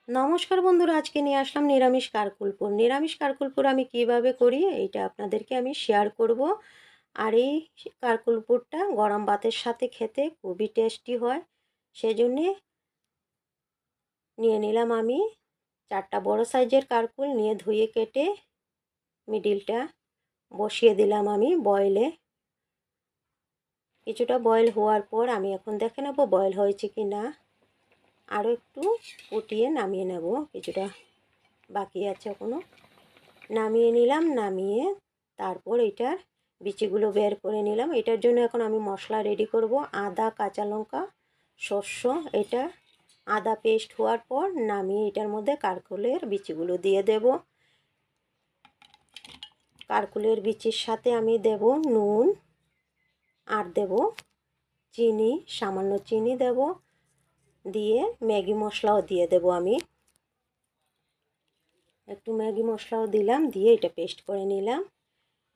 নমস্কার বন্ধুরা, আজকে নিয়ে আসলাম নিরামিষ কারকুলপুর। নিরামিষ কারকুলপুর আমি কিভাবে করি এইটা আপনাদেরকে আমি শেয়ার করব। আর এই কারকুলপুরটা গরম ভাতের সাথে খেতে খুবই টেস্টি হয়। সেজন্যে নিয়ে নিলাম আমি 4টা বড় সাইজের কারকুল, নিয়ে ধুয়ে কেটে মিডিলটা বসিয়ে দিলাম আমি বয়েলে। কিছুটা বয়েল হওয়ার পর আমি এখন দেখে নেব বয়েল হয়েছে কি না। আরও একটু ফুটিয়ে নামিয়ে নেব, কিছুটা বাকি আছে এখনও। নামিয়ে নিলাম, নামিয়ে তারপর এটার বিচিগুলো বের করে নিলাম। এটার জন্য এখন আমি মশলা রেডি করব। আদা, কাঁচা লঙ্কা, শস্য, এটা আদা পেস্ট হওয়ার পর নামিয়ে এটার মধ্যে কারকুলের বিচিগুলো দিয়ে দেব। কারকুলের বিচির সাথে আমি দেব নুন, আর দেব চিনি, সামান্য চিনি দেব, দিয়ে ম্যাগি মশলাও দিয়ে দেব। আমি একটু ম্যাগি মশলাও দিলাম, দিয়ে এটা পেস্ট করে নিলাম।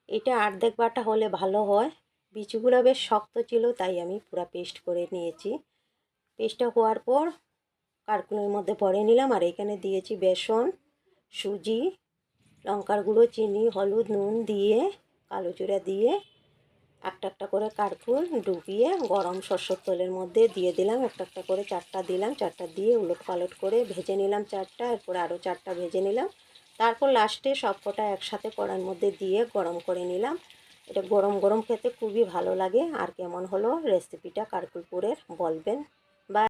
এটা অর্ধেক বাটা হলে ভালো হয়, বিচিগুলো বেশ শক্ত ছিল তাই আমি পুরো পেস্ট করে নিয়েছি। পেস্টটা হওয়ার পর কারকুলের মধ্যে ভরে নিলাম। আর এখানে দিয়েছি বেসন, সুজি, লঙ্কার গুঁড়ো, চিনি, হলুদ, নুন দিয়ে কালো জিরা দিয়ে একটা একটা করে কারকুল ডুবিয়ে গরম সরষের তেলের মধ্যে দিয়ে দিলাম। একটা একটা করে 4টা দিলাম, 4টা দিয়ে উলট পালট করে ভেজে নিলাম 4টা, এরপর আরও 4টা ভেজে নিলাম। তারপর লাস্টে সবকটা একসাথে কড়ার মধ্যে দিয়ে গরম করে নিলাম। এটা গরম গরম খেতে খুবই ভালো লাগে। আর কেমন হলো রেসিপিটা কারকুলপুরের বলবেন।